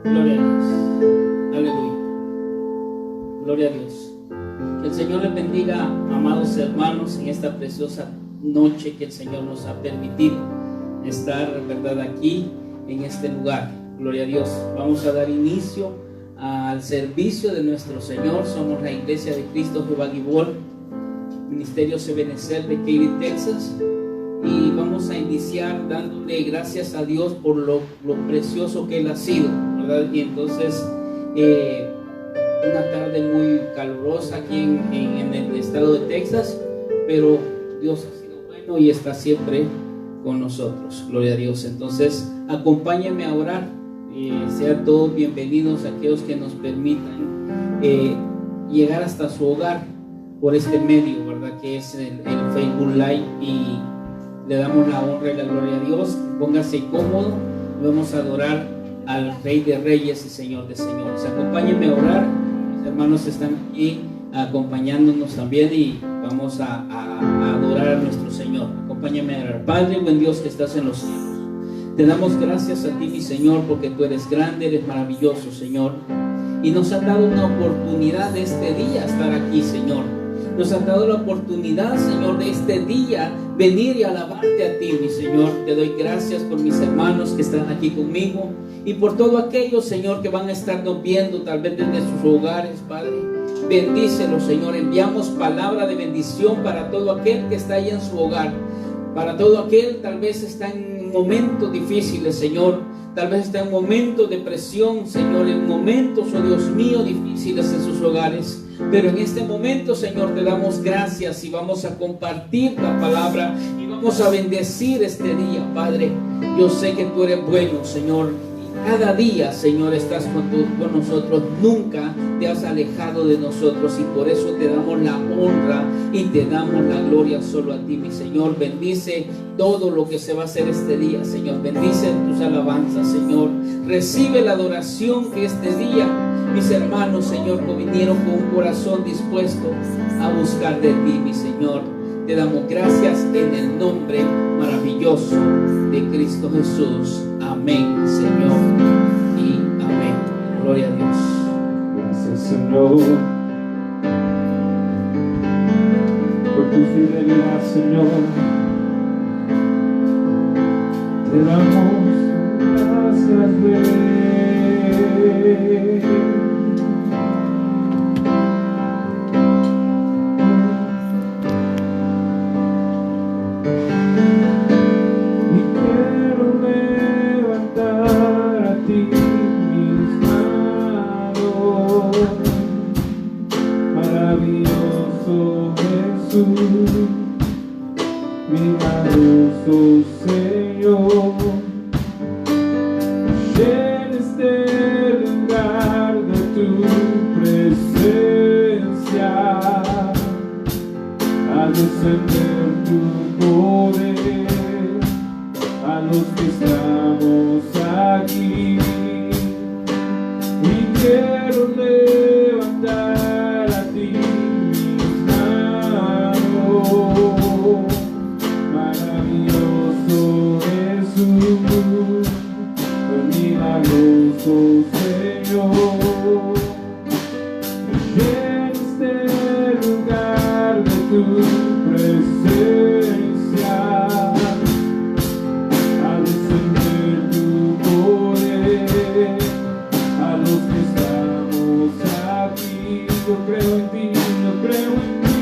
Gloria a Dios. Aleluya. Gloria a Dios. Que el Señor les bendiga, amados hermanos, en esta preciosa noche que el Señor nos ha permitido estar, ¿verdad?, aquí en este lugar. Gloria a Dios. Vamos a dar inicio al servicio de nuestro Señor. Somos la Iglesia de Cristo Jehová Gibor, Ministerio Ebenezer de Katy, Texas. Y vamos a iniciar dándole gracias a Dios por lo precioso que Él ha sido, ¿verdad? Y entonces, una tarde muy calurosa aquí en el estado de Texas, pero Dios ha sido bueno y está siempre con nosotros. Gloria a Dios. Entonces, acompáñenme a orar. Sean todos bienvenidos aquellos que nos permitan llegar hasta su hogar por este medio, ¿verdad?, que es el Facebook Live, y le damos la honra y la gloria a Dios. Póngase cómodo, vamos a adorar al Rey de Reyes y Señor de Señores. Acompáñenme a orar. Mis hermanos están aquí acompañándonos también y vamos a adorar a nuestro Señor. Acompáñenme a orar. Padre, buen Dios que estás en los cielos, te damos gracias a ti, mi Señor, porque tú eres grande, eres maravilloso, Señor, y nos has dado una oportunidad de este día estar aquí, Señor. Nos has dado la oportunidad, Señor, de este día venir y alabarte a ti, mi Señor. Te doy gracias por mis hermanos que están aquí conmigo y por todos aquellos, Señor, que van a estarnos viendo tal vez desde sus hogares, Padre. Bendícelos, Señor. Enviamos palabra de bendición para todo aquel que está ahí en su hogar, para todo aquel tal vez está en momentos difíciles, Señor. Tal vez está en momentos de presión, Señor, en momentos, oh Dios mío, difíciles en sus hogares. Pero en este momento, Señor, te damos gracias y vamos a compartir la palabra y vamos a bendecir este día, Padre. Yo sé que tú eres bueno, Señor. Cada día, Señor, estás con nosotros. Nunca te has alejado de nosotros y por eso te damos la honra y te damos la gloria solo a ti, mi Señor. Bendice todo lo que se va a hacer este día, Señor. Bendice tus alabanzas, Señor. Recibe la adoración que este día mis hermanos, Señor, vinieron con un corazón dispuesto a buscar de ti, mi Señor. Te damos gracias en el nombre maravilloso de Cristo Jesús. Amén, Señor, y amén. Gloria a Dios. Gracias, Señor, por tu fidelidad, Señor. Te damos gracias, Rey. Milagroso Señor, en este lugar de tu presencia, a descender tu poder a los que estamos aquí, y quiero levantar a ti mis manos. Maravilloso Jesús, milagroso Señor, en este lugar de tu presencia, a descender tu poder a los que estamos aquí. Yo creo en ti, yo creo en ti.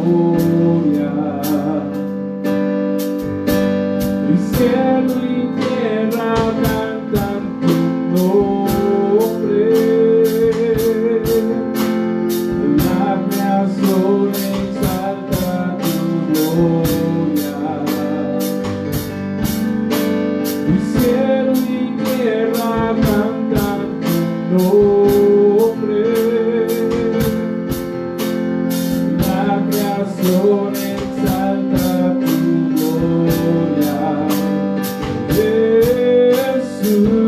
gloria. Y cielo y tierra cantan tu nombre. La creación exalta tu gloria. Y cielo y tierra cantan tu nombre. La creación exalta tu gloria. Jesús.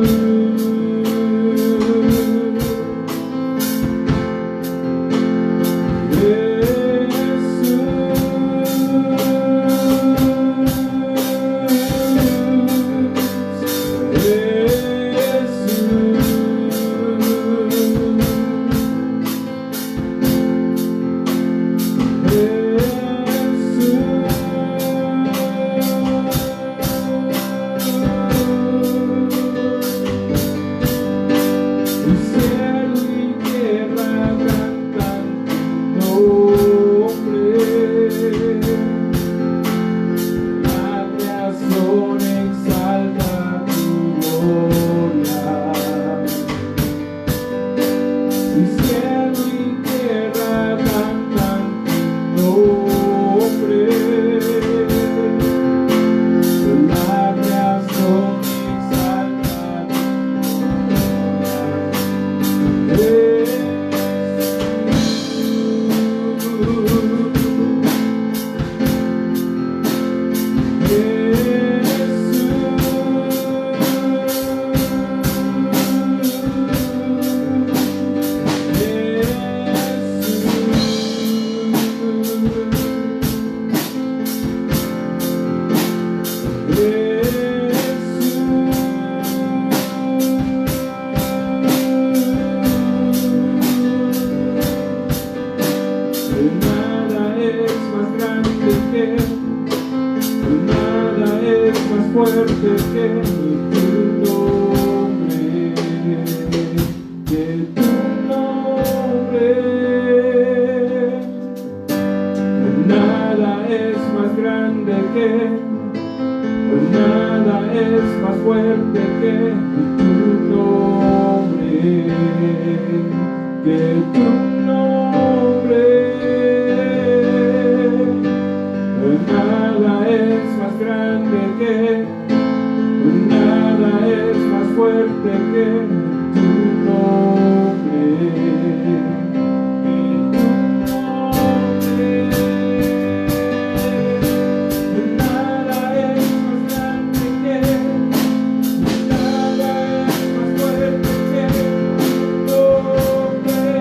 Fuerte que tu nombre, que tu nombre. Nada es más grande que, nada es más fuerte que tu nombre, que tu nombre. Nada es más grande que, nada es más fuerte que tu nombre, que tu nombre. Nada es más grande que, nada es más fuerte que tu nombre.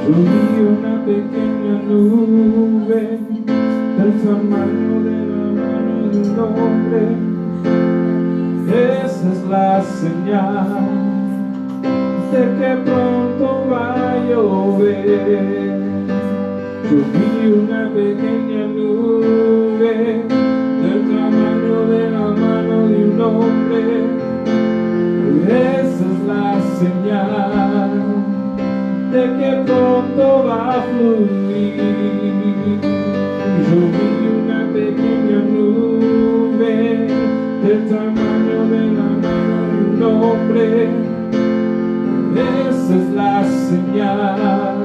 Yo vi una pequeña nube del tamaño de la mano de un hombre. Esa es la señal de que pronto va a llover. Yo vi una pequeña nube del tamaño de la mano de un hombre. Esa es la señal de que pronto va a fluir. Yo vi una pequeña nube del tamaño de la mano de un hombre. Esa es la señal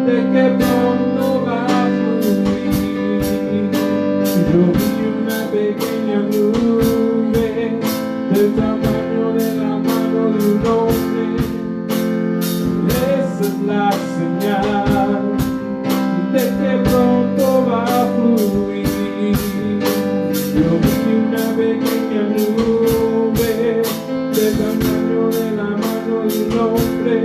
de que pronto va a fluir. Yo vi una pequeña nube del tamaño de la mano de un hombre. Esa es la señal de que pronto va a fluir. Yo vi una pequeña nube del tamaño de la mano de un hombre.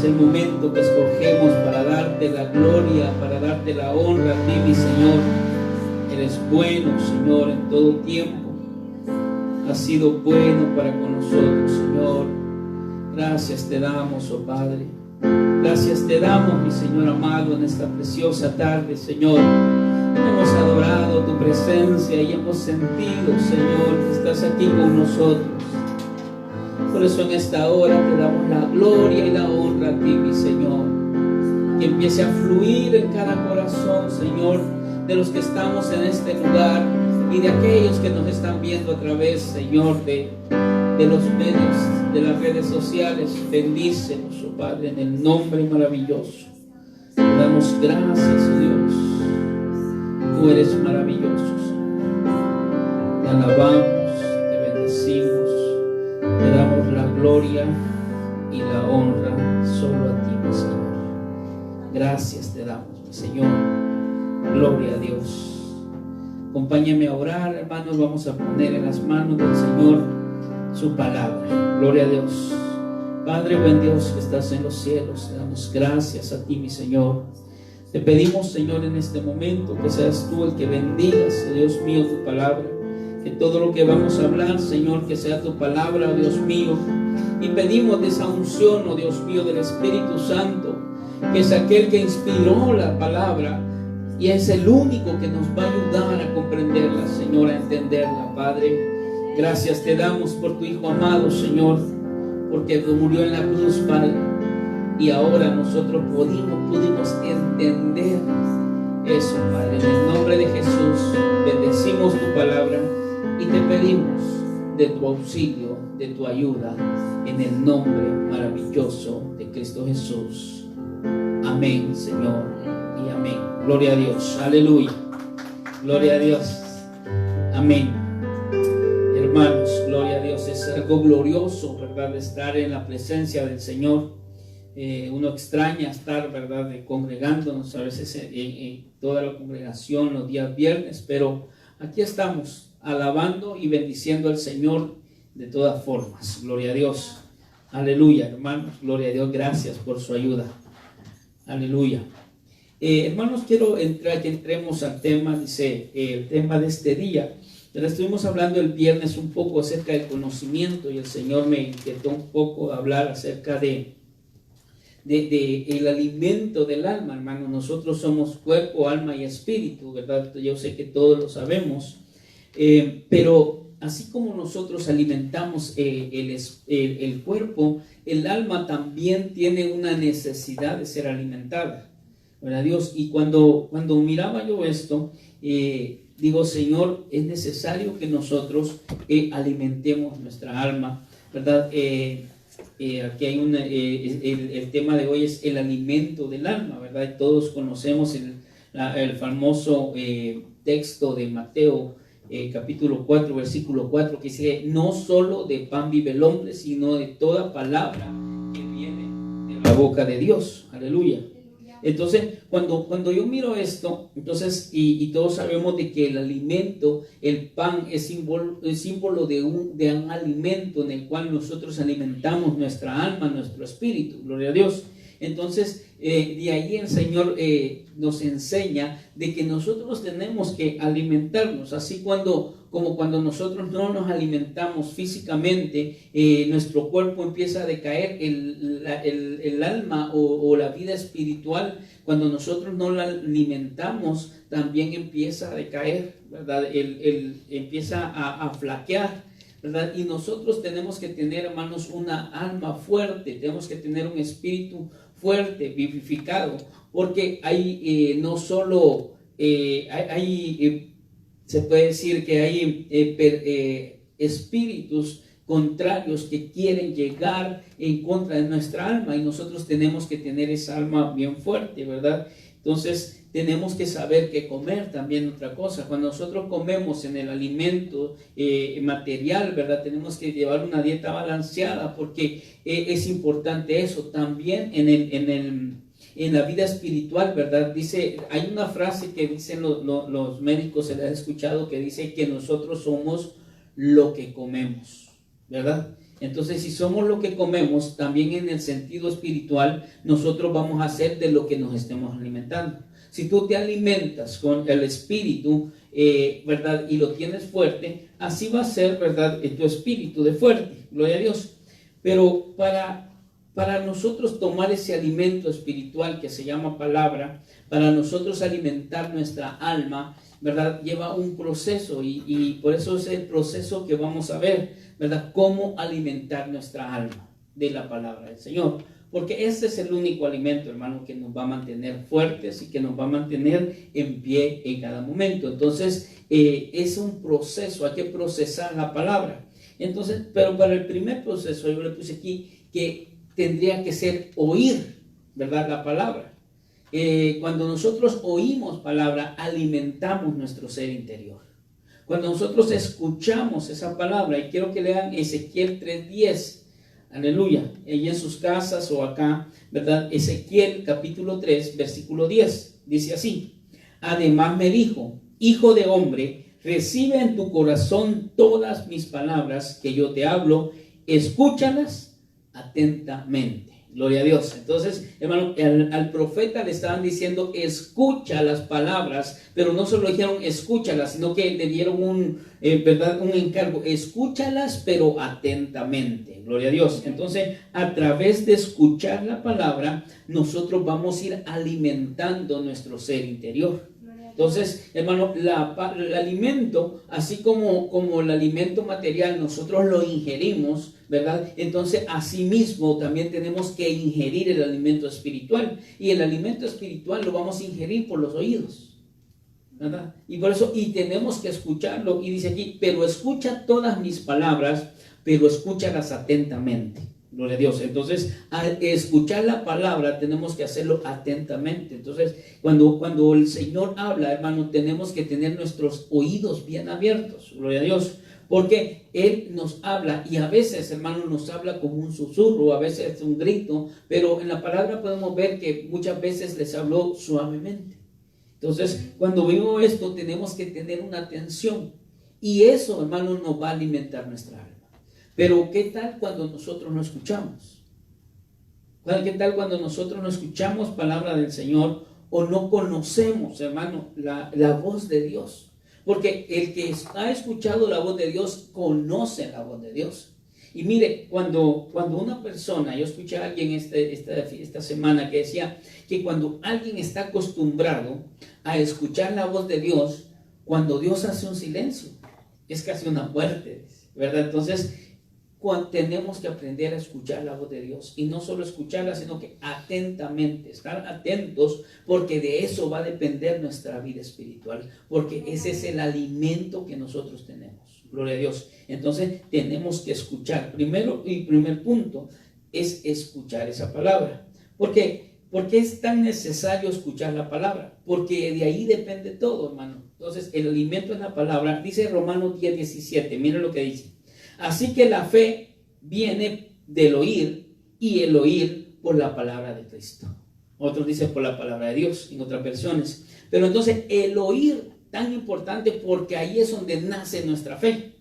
el momento que escogemos para darte la gloria, para darte la honra a ti, mi Señor. Eres bueno, Señor, en todo tiempo. Has sido bueno para con nosotros, Señor. Gracias te damos, oh Padre. Gracias te damos, mi Señor amado, en esta preciosa tarde, Señor. Hemos adorado tu presencia y hemos sentido, Señor, que estás aquí con nosotros. Por eso en esta hora te damos la gloria y la honra a ti, mi Señor. Que empiece a fluir en cada corazón, Señor, de los que estamos en este lugar y de aquellos que nos están viendo a través, Señor, de los medios, de las redes sociales. Bendícenos, oh Padre, en el nombre maravilloso. Te damos gracias, oh Dios. Tú eres maravilloso, Señor. Te alabamos, te bendecimos, te damos la gloria y la honra solo a ti, mi Señor. Gracias te damos, mi Señor. Gloria a Dios. Acompáñame a orar, hermanos. Vamos a poner en las manos del Señor su palabra. Gloria a Dios. Padre, buen Dios que estás en los cielos, te damos gracias a ti, mi Señor. Te pedimos, Señor, en este momento que seas tú el que bendigas, Dios mío, tu palabra. Que todo lo que vamos a hablar, Señor, que sea tu palabra, oh Dios mío. Y pedimos de esa unción, oh Dios mío, del Espíritu Santo, que es aquel que inspiró la palabra y es el único que nos va a ayudar a comprenderla, Señor, a entenderla, Padre. Gracias te damos por tu Hijo amado, Señor, porque murió en la cruz, Padre. Y ahora nosotros pudimos entender eso, Padre. En el nombre de Jesús bendecimos tu palabra y te pedimos de tu auxilio, de tu ayuda, en el nombre maravilloso de Cristo Jesús. Amén, Señor, y amén. Gloria a Dios. Aleluya. Gloria a Dios. Amén. Hermanos, gloria a Dios. Es algo glorioso, ¿verdad?, de estar en la presencia del Señor. Uno extraña estar, ¿verdad?, congregándonos a veces toda la congregación los días viernes, pero aquí estamos alabando y bendiciendo al Señor de todas formas. Gloria a Dios. Aleluya, hermanos. Gloria a Dios. Gracias por su ayuda. Aleluya. Hermanos, quiero que entremos al tema, dice, el tema de este día. Pero estuvimos hablando el viernes un poco acerca del conocimiento y el Señor me inquietó un poco hablar acerca de el alimento del alma, hermano. Nosotros somos cuerpo, alma y espíritu, ¿verdad? Yo sé que todos lo sabemos, pero así como nosotros alimentamos el cuerpo, el alma también tiene una necesidad de ser alimentada, ¿verdad, Dios? Y cuando miraba yo esto, digo, Señor, es necesario que nosotros alimentemos nuestra alma, ¿verdad? Aquí hay el tema de hoy es el alimento del alma, ¿verdad? Todos conocemos el famoso texto de Mateo, capítulo 4, versículo 4, que dice: no solo de pan vive el hombre, sino de toda palabra que viene de la boca de Dios. Aleluya. Entonces, cuando yo miro esto, entonces, y todos sabemos de que el alimento, el pan, es símbolo de un alimento en el cual nosotros alimentamos nuestra alma, nuestro espíritu, gloria a Dios. Entonces, de ahí el Señor nos enseña de que nosotros tenemos que alimentarnos, así como cuando nosotros no nos alimentamos físicamente, nuestro cuerpo empieza a decaer, el alma o la vida espiritual, cuando nosotros no la alimentamos, también empieza a decaer, ¿verdad? Empieza a flaquear, ¿verdad? Y nosotros tenemos que tener, hermanos, una alma fuerte, tenemos que tener un espíritu fuerte, vivificado, porque hay no solo se puede decir que hay espíritus contrarios que quieren llegar en contra de nuestra alma, y nosotros tenemos que tener esa alma bien fuerte, ¿verdad? Entonces tenemos que saber qué comer. También otra cosa, cuando nosotros comemos en el alimento material, ¿verdad? Tenemos que llevar una dieta balanceada, porque es importante eso. También en la vida espiritual, ¿verdad? Dice, hay una frase que dicen los médicos, se les ha escuchado, que dice que nosotros somos lo que comemos, ¿verdad? Entonces, si somos lo que comemos, también en el sentido espiritual, nosotros vamos a hacer de lo que nos estemos alimentando. Si tú te alimentas con el espíritu, ¿verdad? Y lo tienes fuerte, así va a ser, ¿verdad? Tu espíritu de fuerte, gloria a Dios. Pero para nosotros tomar ese alimento espiritual que se llama palabra, para nosotros alimentar nuestra alma, ¿verdad? Lleva un proceso y por eso es el proceso que vamos a ver, ¿verdad? Cómo alimentar nuestra alma de la palabra del Señor. Porque ese es el único alimento, hermano, que nos va a mantener fuertes y que nos va a mantener en pie en cada momento. Entonces, es un proceso, hay que procesar la palabra. Entonces, pero para el primer proceso, yo le puse aquí que tendría que ser oír, ¿verdad? La palabra. Cuando nosotros oímos palabra, alimentamos nuestro ser interior. Cuando nosotros escuchamos esa palabra, y quiero que lean Ezequiel 3:10, aleluya, allí en sus casas o acá, ¿verdad? Ezequiel capítulo 3, versículo 10, dice así: además me dijo, hijo de hombre, recibe en tu corazón todas mis palabras que yo te hablo, escúchalas atentamente. Gloria a Dios. Entonces, hermano, al profeta le estaban diciendo, escucha las palabras, pero no solo dijeron escúchalas, sino que le dieron ¿verdad? Un encargo, escúchalas, pero atentamente. Gloria a Dios. Entonces, a través de escuchar la palabra, nosotros vamos a ir alimentando nuestro ser interior. Entonces, hermano, el alimento, así como el alimento material, nosotros lo ingerimos, ¿verdad? Entonces, asimismo, también tenemos que ingerir el alimento espiritual. Y el alimento espiritual lo vamos a ingerir por los oídos, ¿verdad? Y por eso, y tenemos que escucharlo. Y dice aquí, pero escucha todas mis palabras, pero escúchalas atentamente. Gloria a Dios. Entonces, al escuchar la palabra tenemos que hacerlo atentamente. Entonces, cuando el Señor habla, hermano, tenemos que tener nuestros oídos bien abiertos. Gloria a Dios. Porque Él nos habla y a veces, hermano, nos habla como un susurro, a veces es un grito, pero en la palabra podemos ver que muchas veces les habló suavemente. Entonces, cuando vemos esto, tenemos que tener una atención y eso, hermano, nos va a alimentar nuestra alma. Pero ¿qué tal cuando nosotros no escuchamos? ¿Qué tal cuando nosotros no escuchamos palabra del Señor o no conocemos, hermano, la voz de Dios? Porque el que ha escuchado la voz de Dios conoce la voz de Dios. Y mire, cuando una persona, yo escuché a alguien esta semana que decía que cuando alguien está acostumbrado a escuchar la voz de Dios, cuando Dios hace un silencio, es casi una muerte, ¿verdad? Entonces, tenemos que aprender a escuchar la voz de Dios y no solo escucharla, sino que atentamente, estar atentos, porque de eso va a depender nuestra vida espiritual, porque ese es el alimento que nosotros tenemos. Gloria a Dios. Entonces tenemos que escuchar. Primer punto es escuchar esa palabra. ¿Por qué? Porque es tan necesario escuchar la palabra, porque de ahí depende todo, hermano. Entonces el alimento es la palabra. Dice Romanos 10:17, miren lo que dice. Así que la fe viene del oír y el oír por la palabra de Cristo. Otros dicen por la palabra de Dios en otras versiones. Pero entonces el oír, tan importante porque ahí es donde nace nuestra fe,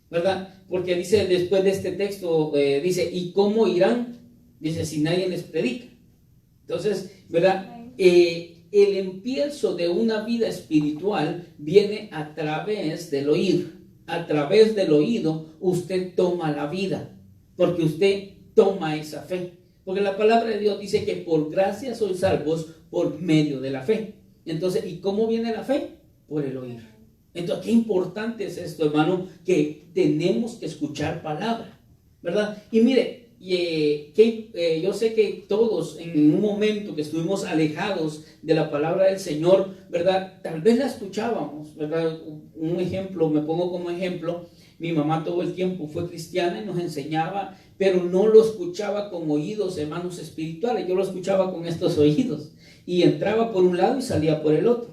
¿verdad? Porque dice después de este texto, dice, ¿y cómo irán? Dice, si nadie les predica. Entonces, ¿verdad? El empiezo de una vida espiritual viene a través del oír. A través del oído usted toma la vida, porque usted toma esa fe, porque la palabra de Dios dice que por gracia sois salvos por medio de la fe. Entonces, ¿y cómo viene la fe? Por el oír. Entonces, qué importante es esto, hermano, que tenemos que escuchar palabra, ¿verdad? Y mire, yo sé que todos en un momento que estuvimos alejados de la palabra del Señor, ¿verdad? Tal vez la escuchábamos, ¿verdad? Un ejemplo, me pongo como ejemplo, mi mamá todo el tiempo fue cristiana y nos enseñaba, pero no lo escuchaba con oídos, hermanos, espirituales, yo lo escuchaba con estos oídos y entraba por un lado y salía por el otro.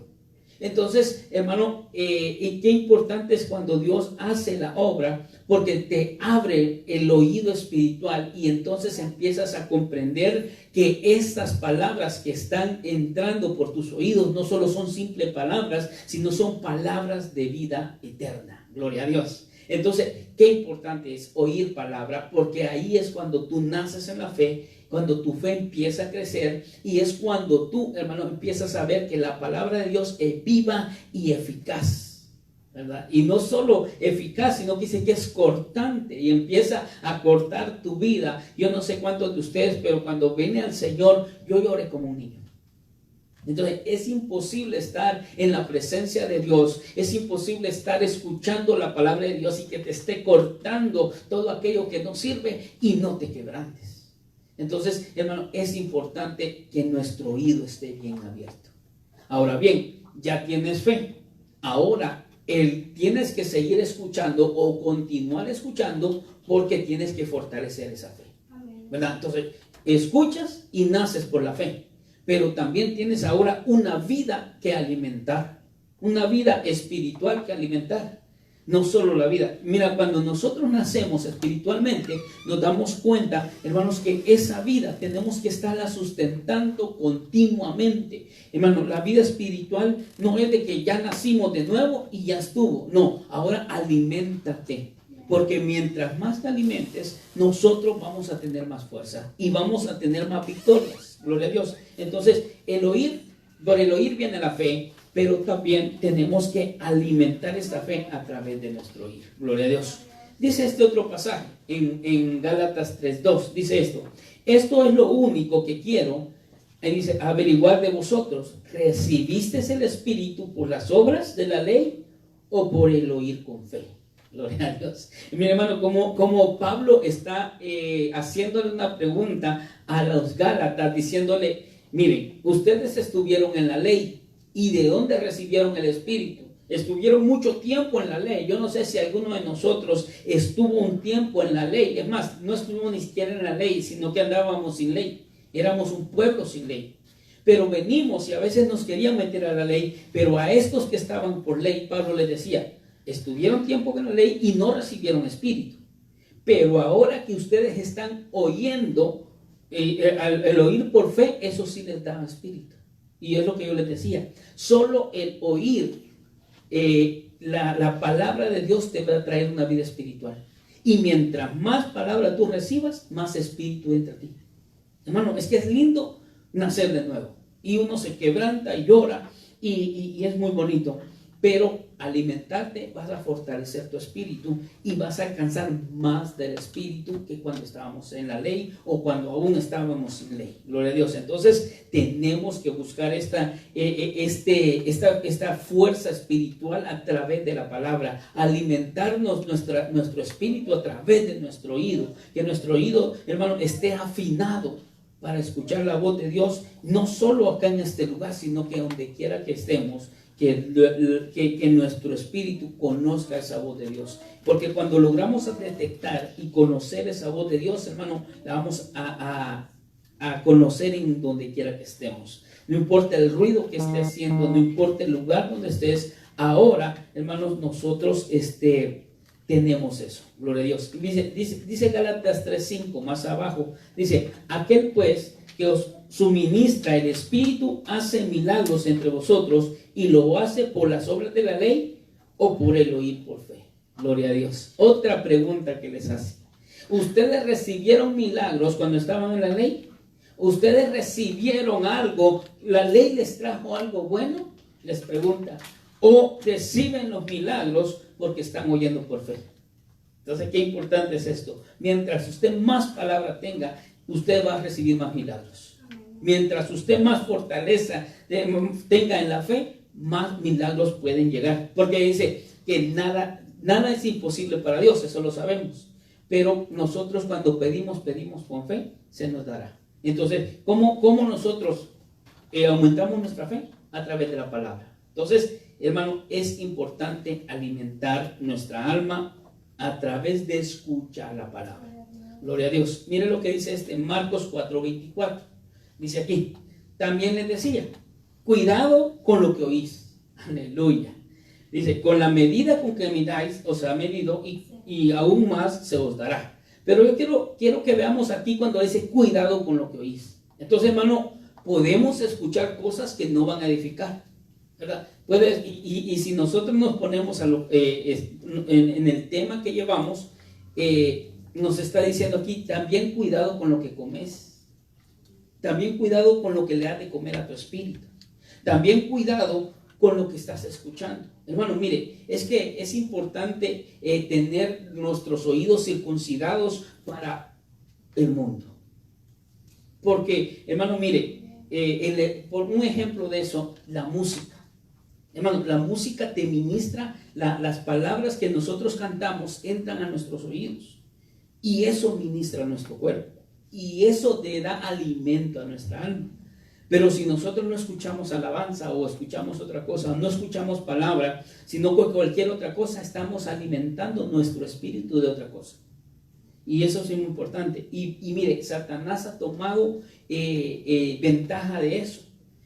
Entonces, hermano, qué importante es cuando Dios hace la obra, porque te abre el oído espiritual y entonces empiezas a comprender que estas palabras que están entrando por tus oídos no solo son simples palabras, sino son palabras de vida eterna. Gloria a Dios. Entonces, qué importante es oír palabra, porque ahí es cuando tú naces en la fe, cuando tu fe empieza a crecer, y es cuando tú, hermano, empiezas a ver que la palabra de Dios es viva y eficaz, ¿verdad? Y no solo eficaz, sino que dice que es cortante y empieza a cortar tu vida. Yo no sé cuántos de ustedes, pero cuando viene al Señor, yo lloré como un niño. Entonces es imposible estar en la presencia de Dios, es imposible estar escuchando la palabra de Dios y que te esté cortando todo aquello que no sirve y no te quebrantes. Entonces, hermano, es importante que nuestro oído esté bien abierto. Ahora bien, ya tienes fe. Ahora tienes que seguir escuchando o continuar escuchando, porque tienes que fortalecer esa fe, ¿verdad? Entonces, escuchas y naces por la fe. Pero también tienes ahora una vida que alimentar, una vida espiritual que alimentar, no solo la vida. Mira, cuando nosotros nacemos espiritualmente, nos damos cuenta, hermanos, que esa vida tenemos que estarla sustentando continuamente. Hermano, la vida espiritual no es de que ya nacimos de nuevo y ya estuvo. No, ahora aliméntate. Porque mientras más te alimentes, nosotros vamos a tener más fuerza y vamos a tener más victorias. Gloria a Dios. Entonces, por el oír viene la fe, pero también tenemos que alimentar esta fe a través de nuestro oír. Gloria a Dios. Dice este otro pasaje en Gálatas 3:2. Dice esto: esto es lo único que quiero. Ahí dice, averiguar de vosotros, ¿recibisteis el Espíritu por las obras de la ley o por el oír con fe? Gloria a Dios. Y mi hermano, como Pablo está haciéndole una pregunta a los Gálatas, diciéndole, miren, ustedes estuvieron en la ley, ¿y de dónde recibieron el Espíritu? Estuvieron mucho tiempo en la ley. Yo no sé si alguno de nosotros estuvo un tiempo en la ley. Es más, no estuvimos ni siquiera en la ley, sino que andábamos sin ley. Éramos un pueblo sin ley. Pero venimos y a veces nos querían meter a la ley, pero a estos que estaban por ley, Pablo les decía, estuvieron tiempo con la ley y no recibieron Espíritu. Pero ahora que ustedes están oyendo, el oír por fe, eso sí les da Espíritu. Y es lo que yo les decía. Solo el oír la palabra de Dios te va a traer una vida espiritual. Y mientras más palabra tú recibas, más Espíritu entra a ti. Hermano, es que es lindo nacer de nuevo. Y uno se quebranta y llora y es muy bonito. Pero alimentarte, vas a fortalecer tu espíritu y vas a alcanzar más del Espíritu que cuando estábamos en la ley o cuando aún estábamos sin ley. Gloria a Dios. Entonces tenemos que buscar esta fuerza espiritual a través de la palabra, alimentarnos nuestro espíritu a través de nuestro oído, que nuestro oído, hermano, esté afinado para escuchar la voz de Dios, no solo acá en este lugar, sino que donde quiera que estemos, que nuestro espíritu conozca esa voz de Dios. Porque cuando logramos detectar y conocer esa voz de Dios, hermano, la vamos a conocer en donde quiera que estemos. No importa el ruido que esté haciendo, no importa el lugar donde estés. Ahora, hermanos, nosotros tenemos eso. Gloria a Dios. Dice Gálatas 3:5 más abajo. Dice, aquel pues que os suministra el Espíritu hace milagros entre vosotros, y lo hace por las obras de la ley o por el oír por fe. Gloria a Dios. Otra pregunta que les hace: ¿ustedes recibieron milagros cuando estaban en la ley? ¿Ustedes recibieron algo? ¿La ley les trajo algo bueno? Les pregunta. ¿O reciben los milagros porque están oyendo por fe? Entonces, qué importante es esto. Mientras usted más palabra tenga, usted va a recibir más milagros. Mientras usted más fortaleza tenga en la fe, más milagros pueden llegar. Porque dice que nada es imposible para Dios, eso lo sabemos. Pero nosotros cuando pedimos con fe, se nos dará. Entonces, ¿cómo nosotros aumentamos nuestra fe? A través de la palabra. Entonces, hermano, es importante alimentar nuestra alma a través de escuchar la palabra. Gloria a Dios. Mire lo que dice Marcos 4:24. Dice aquí, también les decía, cuidado con lo que oís. Aleluya. Dice, con la medida con que midáis, os ha medido y aún más se os dará. Pero yo quiero que veamos aquí cuando dice, cuidado con lo que oís. Entonces, hermano, podemos escuchar cosas que no van a edificar, ¿verdad? Y si nosotros nos ponemos en el tema que llevamos, nos está diciendo aquí, también cuidado con lo que comes, también cuidado con lo que le has de comer a tu espíritu, también cuidado con lo que estás escuchando. Hermano, mire, es que es importante tener nuestros oídos circuncidados para el mundo. Porque, hermano, mire, por un ejemplo de eso, la música. Hermano, la música te ministra, las palabras que nosotros cantamos entran a nuestros oídos. Y eso ministra a nuestro cuerpo. Y eso te da alimento a nuestra alma. Pero si nosotros no escuchamos alabanza o escuchamos otra cosa, no escuchamos palabra, sino cualquier otra cosa, estamos alimentando nuestro espíritu de otra cosa. Y eso es muy importante. Y mire, Satanás ha tomado ventaja de eso.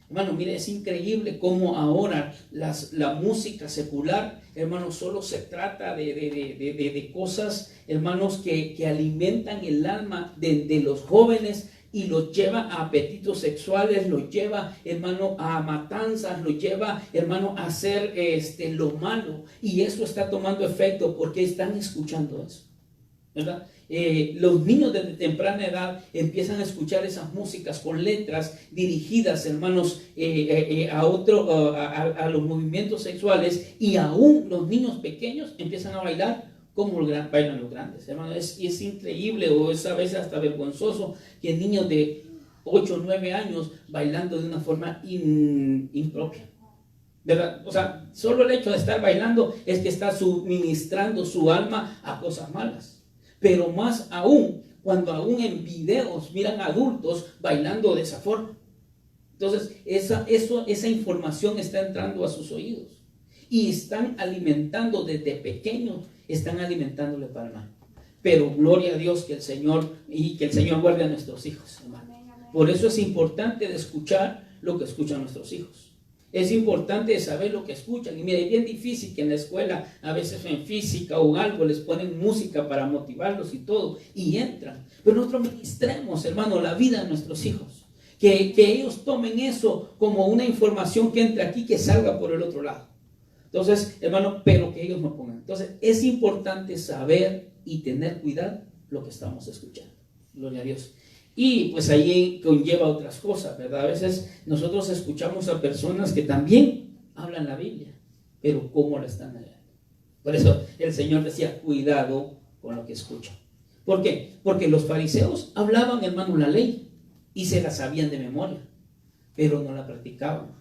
Hermano, mire, es increíble cómo ahora la música secular, hermano, solo se trata de cosas, hermanos, que alimentan el alma de los jóvenes y los lleva a apetitos sexuales, los lleva, hermano, a matanzas, los lleva, hermano, a hacer lo malo. Y eso está tomando efecto porque están escuchando eso, ¿verdad? Los niños desde temprana edad empiezan a escuchar esas músicas con letras dirigidas, hermanos, a los movimientos sexuales, y aún los niños pequeños empiezan a bailar como bailan los grandes, hermano. Es increíble, o es a veces hasta vergonzoso que niños de 8 o 9 años bailando de una forma impropia, ¿verdad? O sea, solo el hecho de estar bailando es que está suministrando su alma a cosas malas. Pero más aún, cuando aún en videos miran a adultos bailando de esa forma. Entonces, esa información está entrando a sus oídos. Y están alimentando desde pequeños, están alimentándole para el mal. Pero gloria a Dios que el Señor guarde a nuestros hijos, hermano. Por eso es importante de escuchar lo que escuchan nuestros hijos. Es importante saber lo que escuchan. Y mira, es bien difícil que en la escuela, a veces en física o algo, les ponen música para motivarlos y todo, y entran. Pero nosotros ministremos, hermano, la vida de nuestros hijos. Que ellos tomen eso como una información que entre aquí, que salga por el otro lado. Entonces, hermano, pero que ellos no pongan. Entonces, es importante saber y tener cuidado lo que estamos escuchando. Gloria a Dios. Y pues ahí conlleva otras cosas, ¿verdad? A veces nosotros escuchamos a personas que también hablan la Biblia, pero ¿cómo la están leyendo? Por eso el Señor decía, cuidado con lo que escuchan. ¿Por qué? Porque los fariseos hablaban, hermano, la ley y se la sabían de memoria, pero no la practicaban,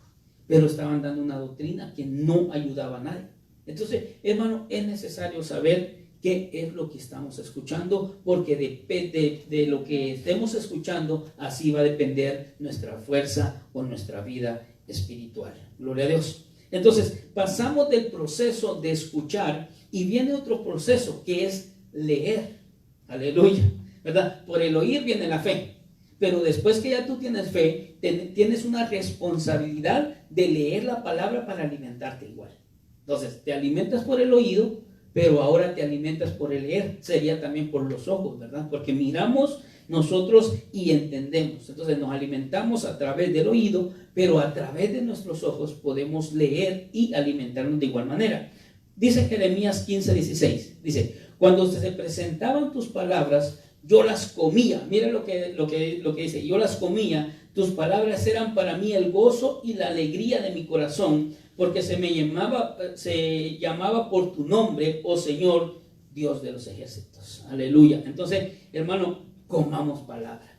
pero estaban dando una doctrina que no ayudaba a nadie. Entonces, hermano, es necesario saber qué es lo que estamos escuchando, porque de lo que estemos escuchando, así va a depender nuestra fuerza o nuestra vida espiritual. Gloria a Dios. Entonces, pasamos del proceso de escuchar y viene otro proceso que es leer. Aleluya, ¿verdad? Por el oír viene la fe. Pero después que ya tú tienes fe, tienes una responsabilidad de leer la palabra para alimentarte igual. Entonces, te alimentas por el oído, pero ahora te alimentas por el leer. Sería también por los ojos, ¿verdad? Porque miramos nosotros y entendemos. Entonces nos alimentamos a través del oído, pero a través de nuestros ojos podemos leer y alimentarnos de igual manera. Dice Jeremías 15:16. Dice, cuando se presentaban tus palabras, yo las comía. Mira lo que dice, yo las comía. Tus palabras eran para mí el gozo y la alegría de mi corazón, porque se llamaba por tu nombre, oh Señor, Dios de los ejércitos. Aleluya. Entonces, hermano, comamos palabra.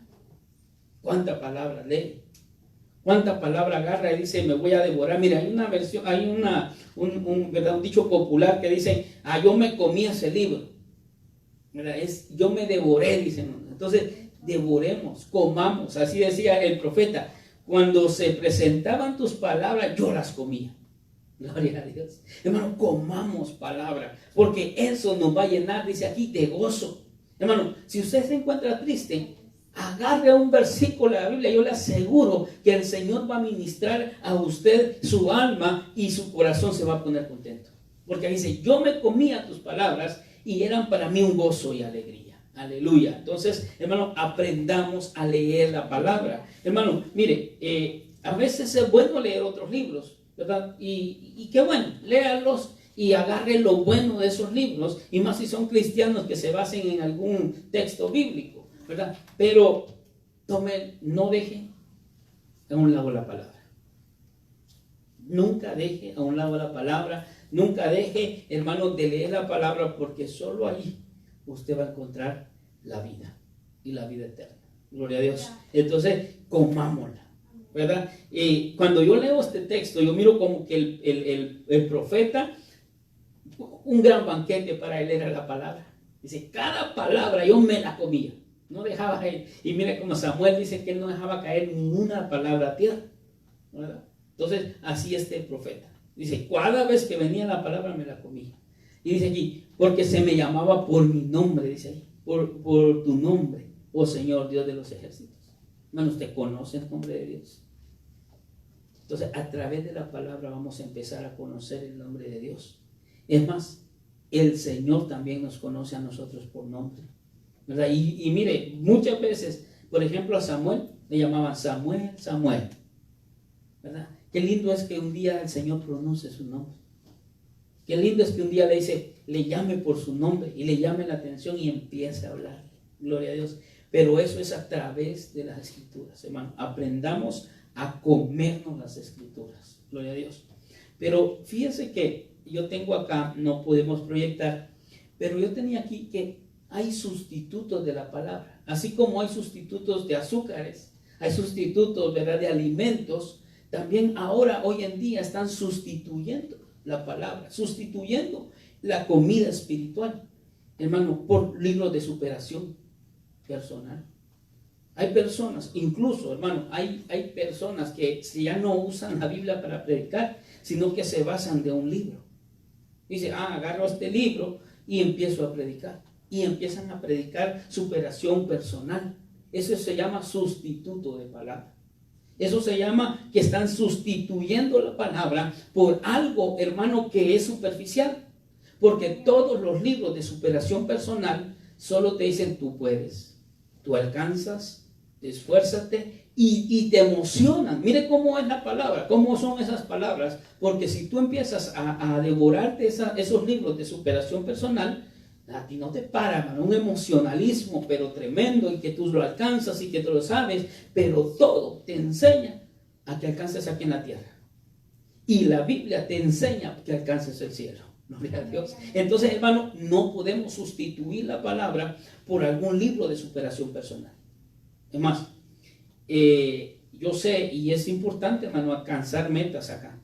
¿Cuánta palabra lee? ¿Cuánta palabra agarra y dice, me voy a devorar? Mira, hay una versión, hay un dicho popular que dice, yo me comí ese libro. Mira, yo me devoré, dicen. Entonces, devoremos, comamos. Así decía el profeta. Cuando se presentaban tus palabras, yo las comía. Gloria a Dios. Hermano, comamos palabra, porque eso nos va a llenar, dice aquí, de gozo. Hermano, si usted se encuentra triste, agarre un versículo de la Biblia. Yo le aseguro que el Señor va a ministrar a usted su alma y su corazón se va a poner contento. Porque dice, yo me comía tus palabras y eran para mí un gozo y alegría. Aleluya. Entonces, hermano, aprendamos a leer la palabra. Hermano, mire, a veces es bueno leer otros libros, ¿verdad? Y qué bueno, léalos y agarre lo bueno de esos libros, y más si son cristianos que se basen en algún texto bíblico, ¿verdad? Pero no deje a un lado la palabra. Nunca deje a un lado la palabra, nunca deje, hermano, de leer la palabra, porque solo allí usted va a encontrar la vida y la vida eterna. Gloria a Dios. Entonces, comámosla, ¿verdad? Y cuando yo leo este texto, yo miro como que el profeta, un gran banquete para él era la palabra. Dice, cada palabra yo me la comía, no dejaba caer. Y mira como Samuel dice que él no dejaba caer ninguna palabra a tierra, ¿verdad? Entonces, así el profeta. Dice, cada vez que venía la palabra me la comía. Y dice aquí, porque se me llamaba por mi nombre, dice ahí, por tu nombre, oh Señor, Dios de los ejércitos. Hermano, ¿usted conoce el nombre de Dios? Entonces, a través de la palabra vamos a empezar a conocer el nombre de Dios. Es más, el Señor también nos conoce a nosotros por nombre, ¿verdad? Y mire, muchas veces, por ejemplo, a Samuel le llamaban Samuel, Samuel, ¿verdad? Qué lindo es que un día el Señor pronuncie su nombre. Qué lindo es que un día le llame por su nombre y le llame la atención y empiece a hablar. Gloria a Dios. Pero eso es a través de las Escrituras, hermano. Aprendamos a comernos las Escrituras. Gloria a Dios. Pero fíjese que yo tengo acá, no podemos proyectar, pero yo tenía aquí que hay sustitutos de la palabra. Así como hay sustitutos de azúcares, hay sustitutos, ¿verdad?, de alimentos. También ahora, hoy en día, están sustituyendo la palabra, sustituyendo la comida espiritual, hermano, por libros de superación personal. Hay personas, incluso, hermano, hay personas que ya no usan la Biblia para predicar, sino que se basan de un libro. Dice, agarro este libro y empiezo a predicar. Y empiezan a predicar superación personal. Eso se llama sustituto de palabra. Eso se llama que están sustituyendo la palabra por algo, hermano, que es superficial. Porque todos los libros de superación personal solo te dicen, tú puedes, tú alcanzas, esfuérzate y te emocionan. Mire cómo es la palabra, cómo son esas palabras. Porque si tú empiezas a devorarte esos libros de superación personal, a ti no te para, hermano, un emocionalismo pero tremendo, y que tú lo alcanzas y que tú lo sabes, pero todo te enseña a que alcances aquí en la tierra. Y la Biblia te enseña que alcances el cielo. Gloria a Dios. Entonces, hermano, no podemos sustituir la palabra por algún libro de superación personal. Es más, yo sé, y es importante, hermano, alcanzar metas acá,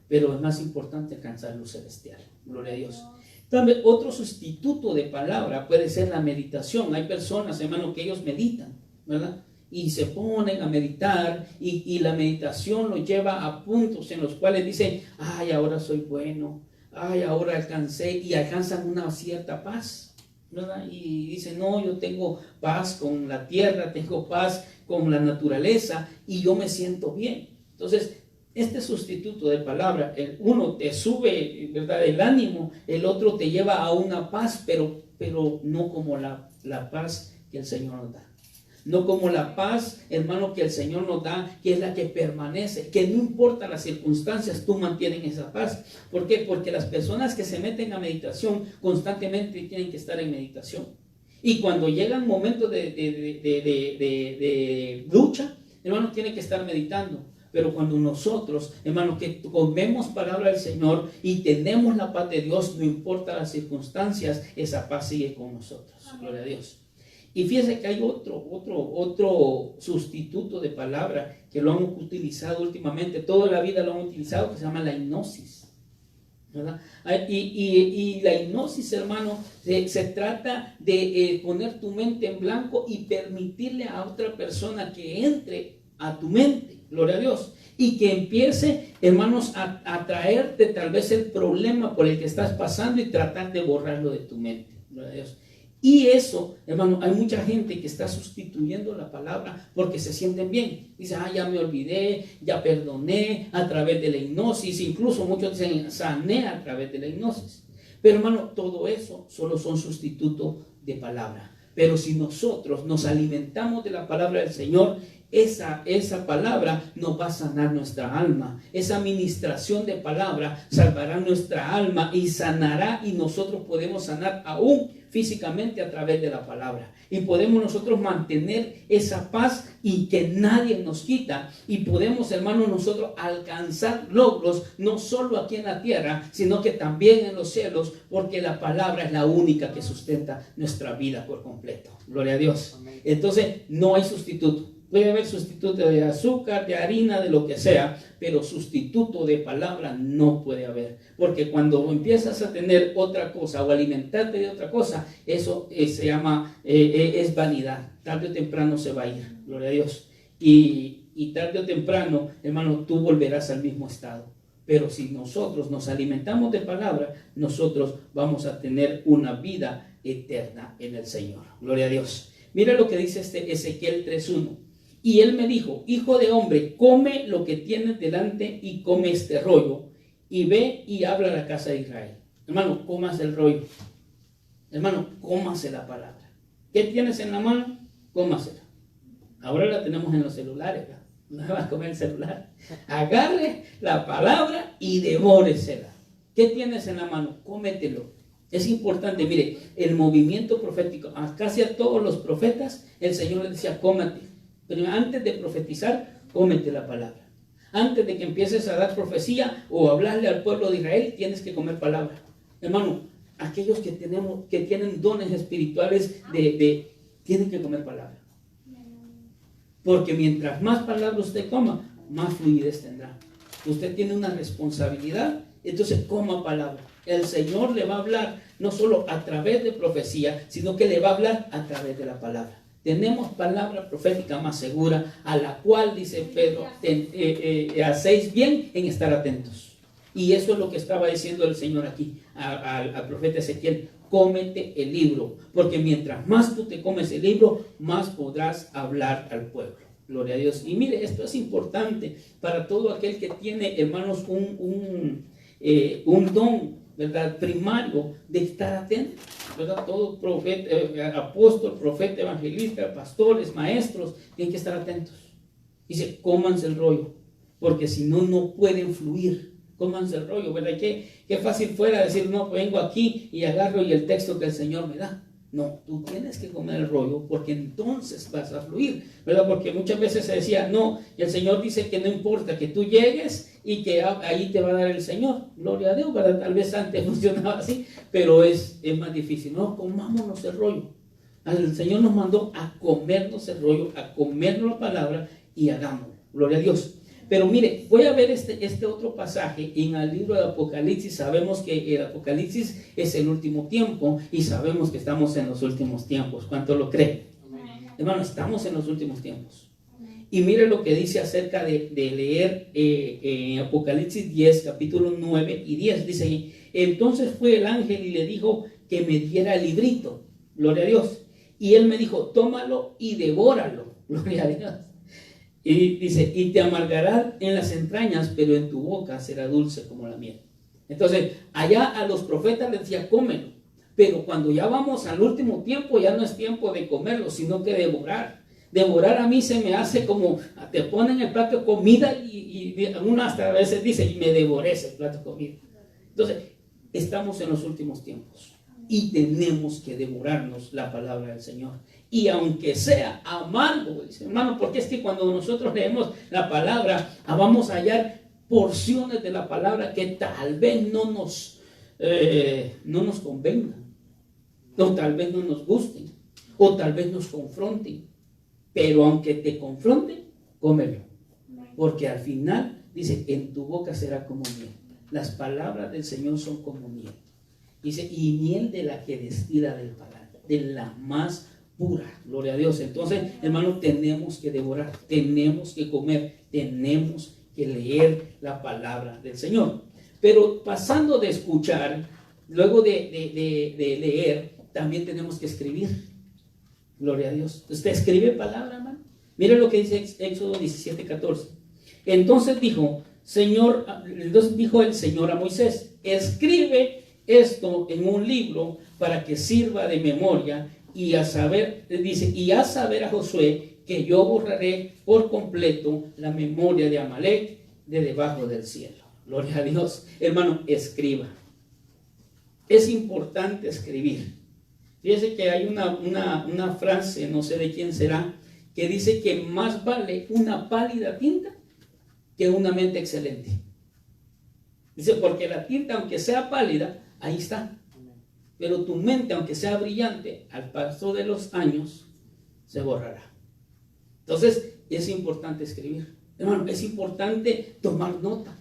pero es más importante alcanzar lo celestial. Gloria a Dios. También otro sustituto de palabra puede ser la meditación. Hay personas, hermano, que ellos meditan, ¿verdad? Y se ponen a meditar, y la meditación los lleva a puntos en los cuales dicen, ay, ahora soy bueno, ay, ahora alcancé, y alcanzan una cierta paz, ¿verdad? Y dicen, no, yo tengo paz con la tierra, tengo paz con la naturaleza, y yo me siento bien. Entonces, este sustituto de palabra, uno te sube, ¿verdad?, el ánimo, el otro te lleva a una paz, pero no como la paz que el Señor nos da. No como la paz, hermano, que el Señor nos da, que es la que permanece, que no importa las circunstancias, tú mantienes esa paz. ¿Por qué? Porque las personas que se meten a meditación constantemente tienen que estar en meditación. Y cuando llegan momentos de lucha, hermano, tienen que estar meditando. Pero cuando nosotros, hermano, que comemos palabra del Señor y tenemos la paz de Dios, no importa las circunstancias, esa paz sigue con nosotros. Amén. Gloria a Dios. Y fíjense que hay otro sustituto de palabra que lo han utilizado últimamente, toda la vida lo han utilizado, que se llama la hipnosis, ¿verdad? Y la hipnosis, hermano, se trata de poner tu mente en blanco y permitirle a otra persona que entre a tu mente. Gloria a Dios. Y que empiece, hermanos, a traerte tal vez el problema por el que estás pasando y tratar de borrarlo de tu mente. Gloria a Dios. Y eso, hermano, hay mucha gente que está sustituyendo la palabra porque se sienten bien. Dice, ya me olvidé, ya perdoné a través de la hipnosis. Incluso muchos dicen, sané a través de la hipnosis. Pero, hermano, todo eso solo son sustitutos de palabra. Pero si nosotros nos alimentamos de la palabra del Señor, esa palabra nos va a sanar nuestra alma. Esa administración de palabra salvará nuestra alma y sanará, y nosotros podemos sanar aún físicamente a través de la palabra. Y podemos nosotros mantener esa paz y que nadie nos quita. Y podemos, hermanos, nosotros alcanzar logros, no solo aquí en la tierra, sino que también en los cielos, porque la palabra es la única que sustenta nuestra vida por completo. Gloria a Dios. Amén. Entonces, no hay sustituto. Puede haber sustituto de azúcar, de harina, de lo que sea, pero sustituto de palabra no puede haber. Porque cuando empiezas a tener otra cosa o alimentarte de otra cosa, eso se llama, es vanidad. Tarde o temprano se va a ir, gloria a Dios. Y tarde o temprano, hermano, tú volverás al mismo estado. Pero si nosotros nos alimentamos de palabra, nosotros vamos a tener una vida eterna en el Señor. Gloria a Dios. Mira lo que dice Ezequiel 3:1. Y él me dijo: hijo de hombre, come lo que tienes delante y come este rollo, y ve y habla a la casa de Israel. Hermano, comas el rollo. Hermano, cómase la palabra. ¿Qué tienes en la mano? Cómasela. Ahora la tenemos en los celulares, ¿verdad? No va a comer el celular. Agarre la palabra y devóresela. ¿Qué tienes en la mano? Cómetelo. Es importante, mire, el movimiento profético, casi a todos los profetas, el Señor les decía: cómate. Pero antes de profetizar, cómete la palabra. Antes de que empieces a dar profecía o hablarle al pueblo de Israel, tienes que comer palabra. Hermano, aquellos que tienen dones espirituales tienen que comer palabra. Porque mientras más palabra usted coma, más fluidez tendrá. Usted tiene una responsabilidad, entonces coma palabra. El Señor le va a hablar no solo a través de profecía, sino que le va a hablar a través de la palabra. Tenemos palabra profética más segura, a la cual, dice Pedro, hacéis bien en estar atentos. Y eso es lo que estaba diciendo el Señor aquí al profeta Ezequiel: cómete el libro, porque mientras más tú te comes el libro, más podrás hablar al pueblo. Gloria a Dios. Y mire, esto es importante para todo aquel que tiene, hermanos, un don, ¿verdad?, primario de estar atento, ¿verdad? Todo profeta, apóstol, profeta, evangelista, pastores, maestros, tienen que estar atentos. Dice: cómanse el rollo, porque si no, no pueden fluir. Cómanse el rollo, ¿verdad? Qué fácil fuera decir: no, vengo aquí y agarro y el texto que el Señor me da. No, tú tienes que comer el rollo, porque entonces vas a fluir, ¿verdad? Porque muchas veces se decía: no, y el Señor dice que no importa, que tú llegues y que ahí te va a dar el Señor. Gloria a Dios, ¿verdad? Tal vez antes funcionaba así, pero es más difícil. No, comámonos el rollo. El Señor nos mandó a comernos el rollo, a comernos la palabra y hagámoslo. Gloria a Dios. Pero mire, voy a ver este otro pasaje en el libro de Apocalipsis. Sabemos que el Apocalipsis es el último tiempo y sabemos que estamos en los últimos tiempos. ¿Cuánto lo creen? Amén. Hermano, estamos en los últimos tiempos. Amén. Y mire lo que dice acerca de leer en Apocalipsis 10, capítulos 9 y 10. Dice ahí: entonces fue el ángel y le dijo que me diera el librito. Gloria a Dios. Y él me dijo: tómalo y devóralo. Gloria a Dios. Y dice: y te amargará en las entrañas, pero en tu boca será dulce como la miel. Entonces, allá a los profetas les decía: cómelo. Pero cuando ya vamos al último tiempo, ya no es tiempo de comerlo, sino que devorar. Devorar a mí se me hace como, te ponen el plato de comida y uno hasta a veces dice: y me devoré ese plato de comida. Entonces, estamos en los últimos tiempos y tenemos que devorarnos la palabra del Señor. Y aunque sea amargo, dice, hermano, porque es que cuando nosotros leemos la palabra, vamos a hallar porciones de la palabra que tal vez no nos convengan, o tal vez no nos gusten, o tal vez nos confronten. Pero aunque te confronten, cómelo, porque al final dice: en tu boca será como miel. Las palabras del Señor son como miel. Dice: y miel de la que destila del paladar, de la más pura. Gloria a Dios. Entonces, hermano, tenemos que devorar, tenemos que comer, tenemos que leer la palabra del Señor. Pero pasando de escuchar, luego de leer, también tenemos que escribir. Gloria a Dios. ¿Usted escribe palabra, hermano? Mire lo que dice Éxodo 17:14. Entonces dijo el Señor a Moisés: escribe esto en un libro para que sirva de memoria, y a saber a Josué que yo borraré por completo la memoria de Amalek de debajo del cielo. Gloria a Dios. Hermano, escriba. Es importante escribir. Fíjese que hay una frase, no sé de quién será, que dice que más vale una pálida tinta que una mente excelente. Dice, porque la tinta, aunque sea pálida, ahí está. Pero tu mente, aunque sea brillante, al paso de los años, se borrará. Entonces, es importante escribir. Hermano, es importante tomar nota.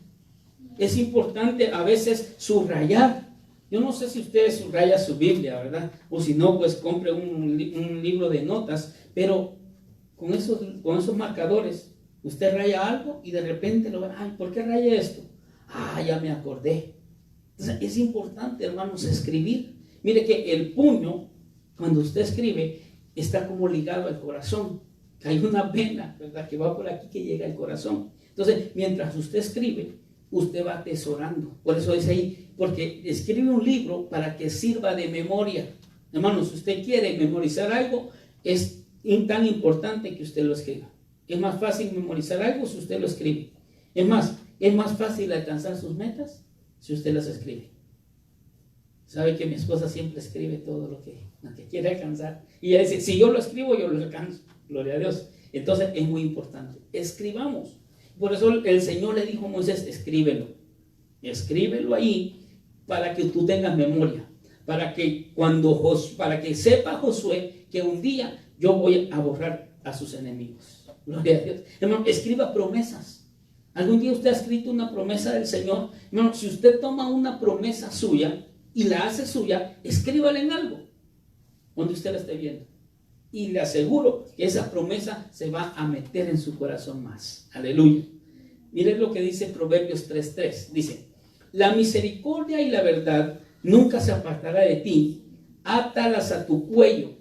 Es importante a veces subrayar. Yo no sé si usted subraya su Biblia, ¿verdad? O si no, pues compre un libro de notas. Pero con esos marcadores, usted raya algo y de repente lo ve. Ay, ¿por qué raya esto? Ah, ya me acordé. Entonces, es importante, hermanos, escribir. Mire que el puño, cuando usted escribe, está como ligado al corazón. Hay una vena, ¿verdad?, que va por aquí que llega al corazón. Entonces, mientras usted escribe, usted va atesorando. Por eso dice ahí, porque escribe un libro para que sirva de memoria. Hermanos, si usted quiere memorizar algo, es tan importante que usted lo escriba. Es más fácil memorizar algo si usted lo escribe. Es más fácil alcanzar sus metas si usted las escribe. Sabe que mi esposa siempre escribe todo lo que quiere alcanzar. Y ella dice, si yo lo escribo, yo lo alcanzo. Gloria a Dios. Entonces es muy importante. Escribamos. Por eso el Señor le dijo a Moisés, escríbelo. Escríbelo ahí para que tú tengas memoria. Para que sepa Josué que un día yo voy a borrar a sus enemigos. Gloria a Dios. Hermano, escriba promesas. ¿Algún día usted ha escrito una promesa del Señor? Hermano, si usted toma una promesa suya y la hace suya, escríbala en algo donde usted la esté viendo. Y le aseguro que esa promesa se va a meter en su corazón más. Aleluya. Miren lo que dice Proverbios 3:3. Dice, la misericordia y la verdad nunca se apartará de ti. Átalas a tu cuello.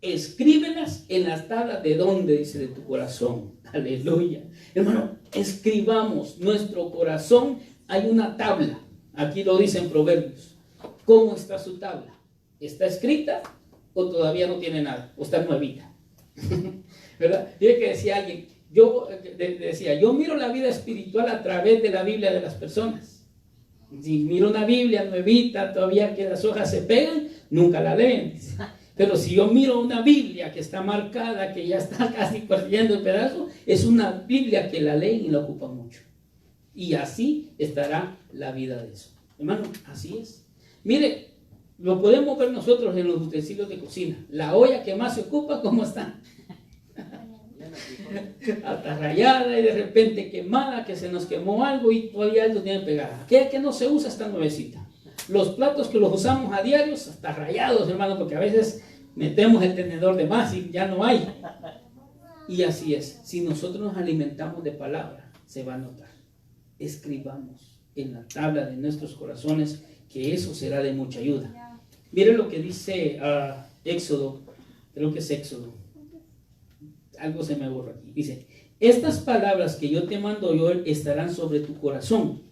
Escríbelas en las tablas de donde, dice, de tu corazón. Aleluya. Hermano, escribamos nuestro corazón. Hay una tabla. Aquí lo dice en Proverbios. ¿Cómo está su tabla? ¿Está escrita o todavía no tiene nada? ¿O está nuevita? ¿Verdad? Fíjate que decía alguien, yo miro la vida espiritual a través de la Biblia de las personas. Si miro una Biblia nuevita, todavía que las hojas se pegan, nunca la leen. Pero si yo miro una Biblia que está marcada, que ya está casi perdiendo el pedazo, es una Biblia que la leen y la ocupan mucho. Y así estará la vida de eso. Hermano, así es. Mire, lo podemos ver nosotros en los utensilios de cocina. La olla que más se ocupa, ¿cómo está? Hasta rayada y de repente quemada, que se nos quemó algo y todavía lo tienen pegada. Aquella que no se usa está nuevecita. Los platos que los usamos a diario hasta rayados, hermano, porque a veces metemos el tenedor de más y ya no hay. Y así es. Si nosotros nos alimentamos de palabra, se va a notar. Escribamos en la tabla de nuestros corazones, que eso será de mucha ayuda. Miren lo que dice Éxodo, creo que es Éxodo. Algo se me borra aquí. Dice, estas palabras que yo te mando hoy estarán sobre tu corazón.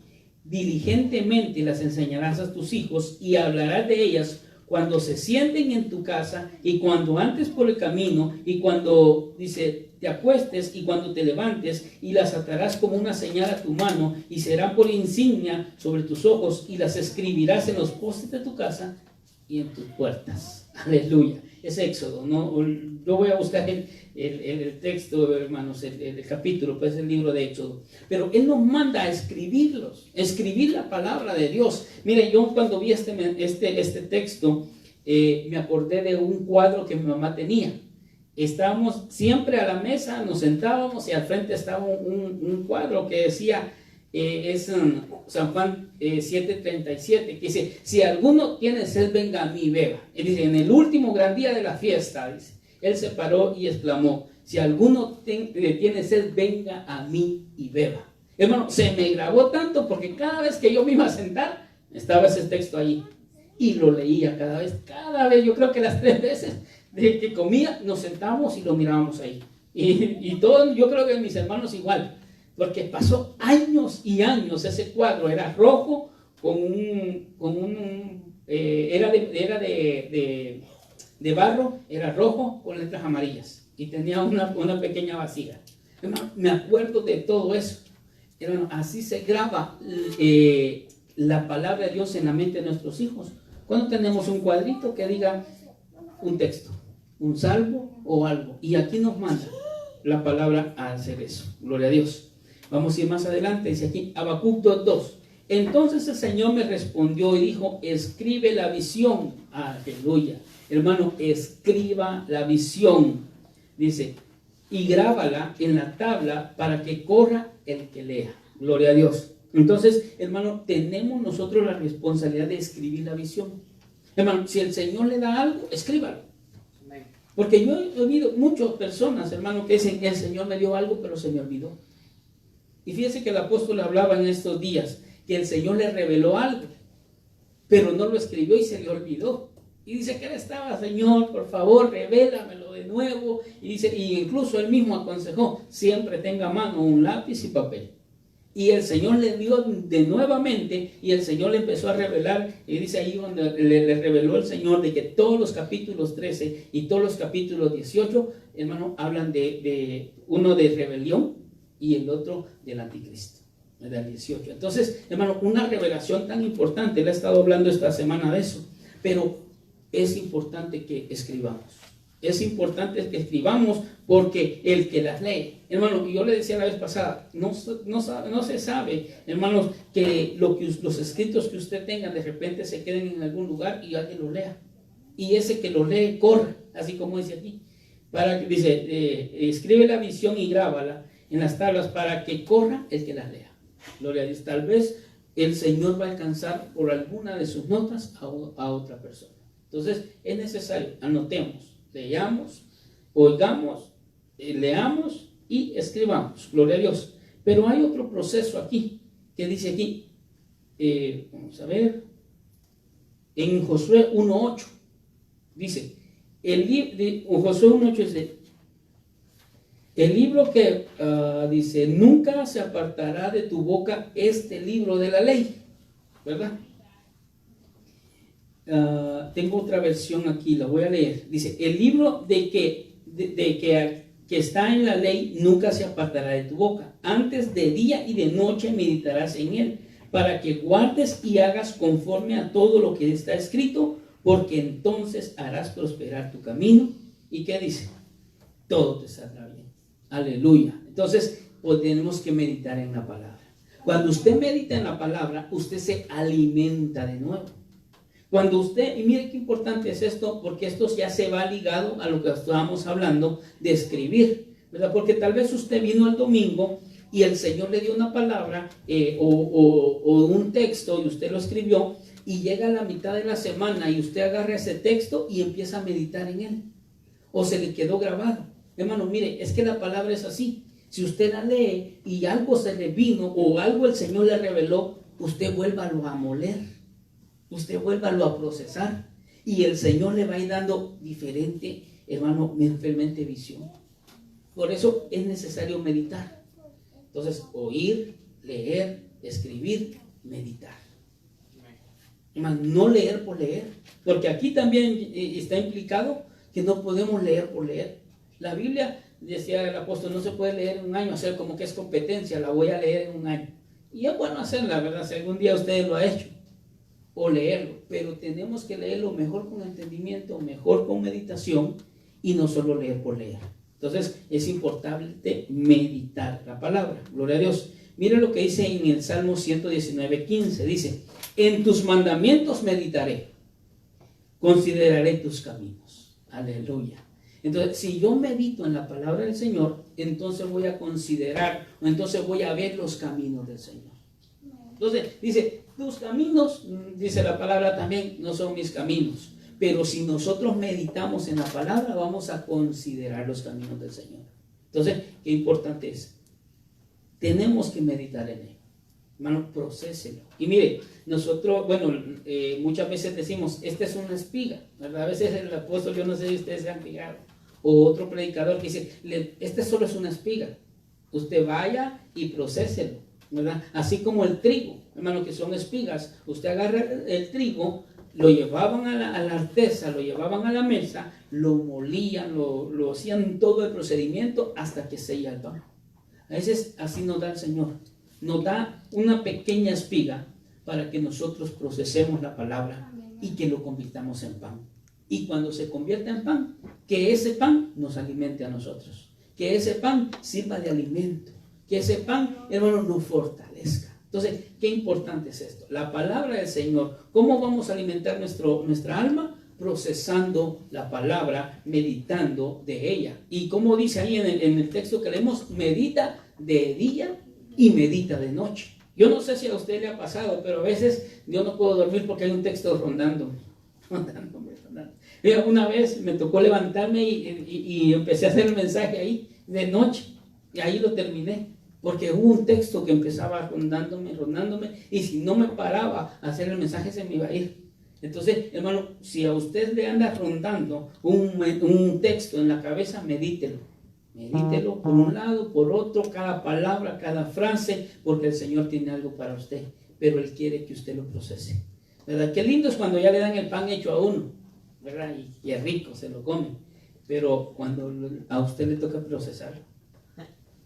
Diligentemente las enseñarás a tus hijos y hablarás de ellas cuando se sienten en tu casa y cuando andes por el camino y cuando, dice, te acuestes y cuando te levantes, y las atarás como una señal a tu mano y serán por insignia sobre tus ojos y las escribirás en los postes de tu casa y en tus puertas. Aleluya. Es Éxodo, ¿no? Yo voy a buscar el texto, hermanos, el capítulo, pues el libro de Éxodo. Pero Él nos manda a escribirlos, escribir la palabra de Dios. Mire, yo cuando vi este texto, me acordé de un cuadro que mi mamá tenía. Estábamos siempre a la mesa, nos sentábamos y al frente estaba un cuadro que decía, es San Juan 7:37, que dice, si alguno tiene sed, venga a mí y beba. Él dice, en el último gran día de la fiesta, dice, Él se paró y exclamó, si alguno tiene sed, venga a mí y beba. Hermano, se me grabó tanto porque cada vez que yo me iba a sentar, estaba ese texto ahí. Y lo leía cada vez, yo creo que las 3 veces de que comía, nos sentamos y lo mirábamos ahí. Y todos, yo creo que mis hermanos igual, porque pasó años y años ese cuadro, era rojo, era de barro, era rojo con letras amarillas. y tenía una pequeña vasija. Hermano, me acuerdo de todo eso. Hermano, así se graba la palabra de Dios en la mente de nuestros hijos. Cuando tenemos un cuadrito que diga un texto, un salmo o algo, y aquí nos manda la palabra a hacer eso. Gloria a Dios. Vamos a ir más adelante. Dice aquí Habacuc 2:2. Entonces el Señor me respondió y dijo: escribe la visión. Aleluya. Hermano, escriba la visión. Dice, y grábala en la tabla para que corra el que lea. Gloria a Dios. Entonces, hermano, tenemos nosotros la responsabilidad de escribir la visión. Hermano, si el Señor le da algo, escríbalo. Porque yo he oído muchas personas, hermano, que dicen: el Señor me dio algo, pero se me olvidó. Y fíjese que el apóstol hablaba en estos días que el Señor le reveló algo, pero no lo escribió y se le olvidó. Y dice que él estaba: Señor, por favor, revélamelo de nuevo. Y dice, y incluso él mismo aconsejó: siempre tenga a mano un lápiz y papel. Y el Señor le dio de nuevamente, y el Señor le empezó a revelar, y dice ahí donde le reveló el Señor de que todos los capítulos 13 y todos los capítulos 18, hermano, hablan de uno de rebelión y el otro del anticristo, del 18. Entonces, hermano, una revelación tan importante, le he estado hablando esta semana de eso, pero es importante que escribamos. Es importante que escribamos, porque el que las lee, hermano, yo le decía la vez pasada, no se sabe, hermanos, que los escritos que usted tenga de repente se queden en algún lugar y alguien los lea. Y ese que los lee corre, así como dice aquí. Dice, escribe la visión y grábala en las tablas para que corra el que las lea. Gloria a Dios. Tal vez el Señor va a alcanzar por alguna de sus notas a otra persona. Entonces es necesario, anotemos, leamos, oigamos, leamos y escribamos. Gloria a Dios. Pero hay otro proceso aquí, que dice aquí, vamos a ver, en Josué 1:8, dice, Josué 1:8 dice, el libro que dice, nunca se apartará de tu boca este libro de la ley, ¿verdad? Tengo otra versión aquí, la voy a leer. Dice, el libro que está en la ley nunca se apartará de tu boca. Antes de día y de noche meditarás en él, para que guardes y hagas conforme a todo lo que está escrito, porque entonces harás prosperar tu camino. ¿Y qué dice? Todo te saldrá bien. Aleluya. Entonces, pues tenemos que meditar en la palabra. Cuando usted medita en la palabra, usted se alimenta de nuevo. Cuando usted, y mire qué importante es esto, porque esto ya se va ligado a lo que estábamos hablando de escribir, ¿verdad? Porque tal vez usted vino el domingo y el Señor le dio una palabra o un texto y usted lo escribió, y llega a la mitad de la semana y usted agarra ese texto y empieza a meditar en él, o se le quedó grabado. Hermano, mire, es que la palabra es así. Si usted la lee y algo se le vino o algo el Señor le reveló, usted vuélvalo a moler, usted vuélvalo a procesar, y el Señor le va a ir dando diferente, hermano, mentalmente visión. Por eso es necesario meditar. Entonces, oír, leer, escribir, meditar. Hermano, no leer por leer, porque aquí también está implicado que no podemos leer por leer. La Biblia, decía el apóstol, no se puede leer en un año, hacer como que es competencia, la voy a leer en un año. Y es bueno hacerla, ¿verdad? Si algún día ustedes lo han hecho, o leerlo, pero tenemos que leerlo mejor con entendimiento, mejor con meditación, y no solo leer por leer. Entonces es importante meditar la palabra. Gloria a Dios. Mira lo que dice en el Salmo 119:15, dice, en tus mandamientos meditaré, consideraré tus caminos. Aleluya. Entonces, si yo medito en la palabra del Señor, entonces voy a considerar, o entonces voy a ver los caminos del Señor. Entonces, dice, tus caminos, dice la palabra también, no son mis caminos. Pero si nosotros meditamos en la palabra, vamos a considerar los caminos del Señor. Entonces, qué importante es. Tenemos que meditar en él. Hermano, procéselo. Y mire, nosotros, muchas veces decimos, esta es una espiga, ¿verdad? A veces el apóstol, yo no sé si ustedes se han fijado, o otro predicador que dice, este solo es una espiga. Usted vaya y procéselo, ¿verdad? Así como el trigo, hermano, que son espigas. Usted agarra el trigo, lo llevaban a la artesa, lo llevaban a la mesa, lo molían, lo hacían todo el procedimiento hasta que sella el pan. A veces así nos da el Señor. Nos da una pequeña espiga para que nosotros procesemos la palabra y que lo convirtamos en pan. Y cuando se convierta en pan, que ese pan nos alimente a nosotros. Que ese pan sirva de alimento. Que ese pan, hermano, nos fortalezca. Entonces, qué importante es esto. La palabra del Señor. ¿Cómo vamos a alimentar nuestra alma? Procesando la palabra, meditando de ella. Y como dice ahí en el texto que leemos, medita de día y medita de noche. Yo no sé si a usted le ha pasado, pero a veces yo no puedo dormir porque hay un texto rondándome. Una vez me tocó levantarme y empecé a hacer el mensaje ahí de noche. Y ahí lo terminé. Porque hubo un texto que empezaba rondándome. Y si no me paraba a hacer el mensaje se me iba a ir. Entonces, hermano, si a usted le anda rondando un texto en la cabeza, medítelo. Medítelo por un lado, por otro, cada palabra, cada frase, porque el Señor tiene algo para usted, pero Él quiere que usted lo procese, ¿verdad? Qué lindo es cuando ya le dan el pan hecho a uno, ¿verdad? Y es rico, se lo come, pero cuando a usted le toca procesarlo,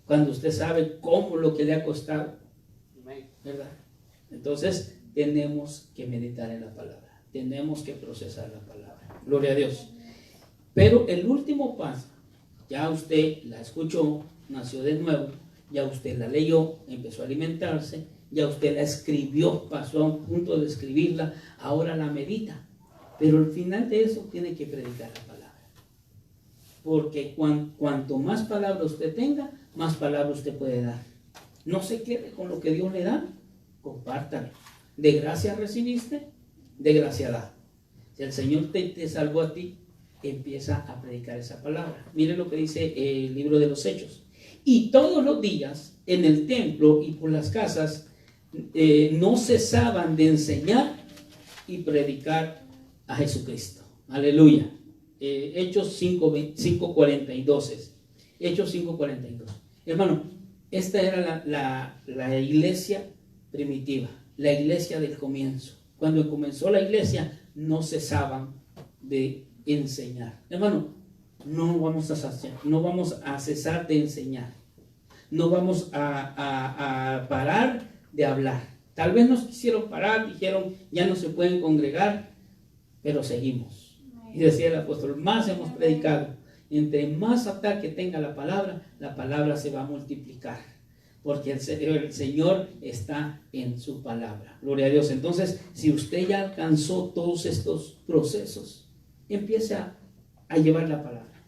cuando usted sabe cómo lo que le ha costado, ¿verdad? Entonces tenemos que meditar en la palabra, tenemos que procesar la palabra, gloria a Dios. Pero el último paso, ya usted la escuchó, nació de nuevo, ya usted la leyó, empezó a alimentarse, ya usted la escribió, pasó a un punto de escribirla, ahora la medita. Pero al final de eso tiene que predicar la palabra. Porque cuanto más palabra usted tenga, más palabra usted puede dar. No se quede con lo que Dios le da, compártalo. De gracia recibiste, de gracia da. Si el Señor te salvó a ti, empieza a predicar esa palabra. Mire lo que dice el libro de los Hechos. Y todos los días en el templo y por las casas no cesaban de enseñar y predicar a Jesucristo. Aleluya. Hechos 5:42. Hechos 5:42. Hermano, esta era la iglesia primitiva, la iglesia del comienzo. Cuando comenzó la iglesia no cesaban de enseñar. Hermano, no vamos a cesar de enseñar. No vamos a parar de hablar. Tal vez nos quisieron parar, dijeron ya no se pueden congregar, pero seguimos. Y decía el apóstol, más hemos predicado. Entre más ataque tenga la palabra se va a multiplicar. Porque el Señor está en su palabra. Gloria a Dios. Entonces, si usted ya alcanzó todos estos procesos, empiece a llevar la palabra.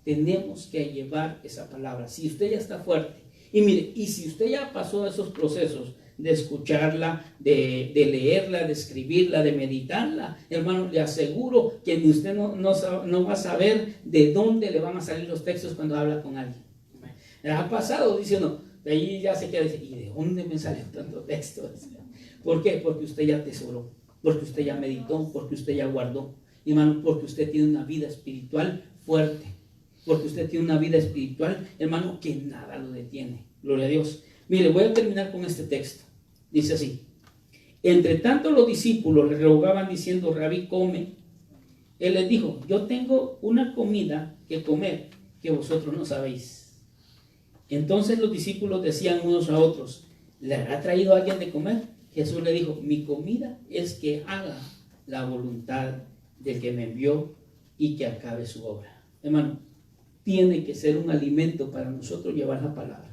Tenemos que llevar esa palabra. Si usted ya está fuerte, y mire, y si usted ya pasó esos procesos de escucharla, de leerla, de escribirla, de meditarla, hermano, le aseguro que ni usted no va a saber de dónde le van a salir los textos cuando habla con alguien. Ha pasado, dice uno, de ahí ya se queda, dice, ¿y de dónde me salió tanto texto? ¿Por qué? Porque usted ya atesoró, porque usted ya meditó, porque usted ya guardó. Hermano, porque usted tiene una vida espiritual fuerte, porque usted tiene una vida espiritual, hermano, que nada lo detiene. Gloria a Dios. Mire, voy a terminar con este texto. Dice así: entre tanto los discípulos le rogaban diciendo, Rabí, come. Él les dijo, yo tengo una comida que comer que vosotros no sabéis. Entonces los discípulos decían unos a otros, ¿le habrá traído alguien de comer? Jesús le dijo, mi comida es que haga la voluntad del que me envió y que acabe su obra. Hermano, tiene que ser un alimento para nosotros llevar la palabra.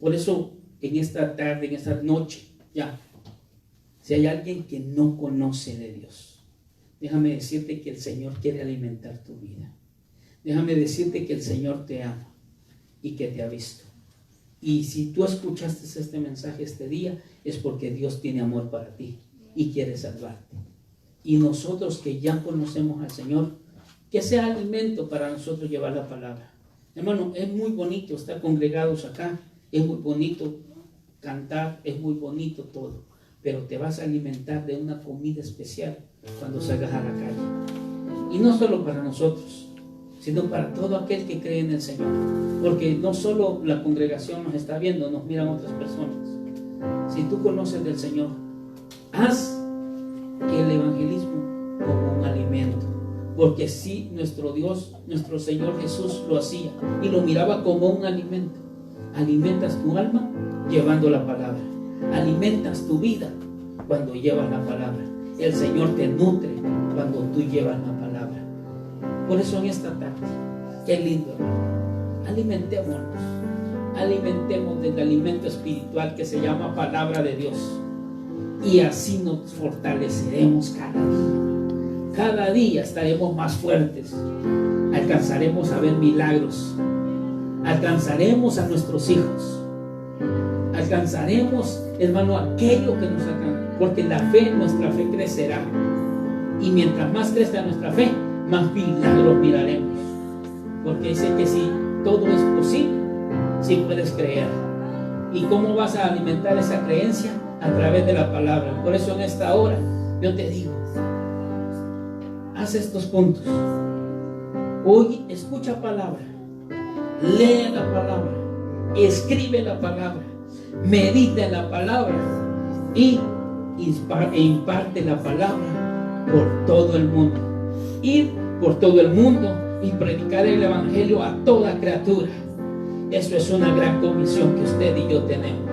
Por eso en esta tarde, en esta noche, ya, si hay alguien que no conoce de Dios, déjame decirte que el Señor quiere alimentar tu vida. Déjame decirte que el Señor te ama y que te ha visto. Y si tú escuchaste este mensaje este día, es porque Dios tiene amor para ti y quiere salvarte. Y nosotros que ya conocemos al Señor, que sea alimento para nosotros llevar la palabra. Hermano, es muy bonito estar congregados acá, es muy bonito cantar, es muy bonito todo, pero te vas a alimentar de una comida especial cuando salgas a la calle. Y no solo para nosotros, sino para todo aquel que cree en el Señor. Porque no solo la congregación nos está viendo, nos miran otras personas. Si tú conoces del Señor, haz que el evangelismo porque sí, nuestro Dios, nuestro Señor Jesús lo hacía y lo miraba como un alimento. Alimentas tu alma llevando la palabra. Alimentas tu vida cuando llevas la palabra. El Señor te nutre cuando tú llevas la palabra. Por eso en esta tarde, qué lindo, hermano, alimentemos del alimento espiritual que se llama palabra de Dios, y así nos fortaleceremos cada día. Cada día estaremos más fuertes, alcanzaremos a ver milagros, alcanzaremos a nuestros hijos, alcanzaremos, hermano, aquello que nos alcanza, porque la fe, nuestra fe crecerá, y mientras más crezca nuestra fe, más milagros miraremos, porque dice que si todo es posible, si puedes creer. ¿Y cómo vas a alimentar esa creencia? A través de la palabra. Por eso en esta hora yo te digo, haz estos puntos. Hoy escucha palabra, lee la palabra, escribe la palabra, medita en la palabra y imparte la palabra por todo el mundo. Ir por todo el mundo y predicar el evangelio a toda criatura. Eso es una gran comisión que usted y yo tenemos.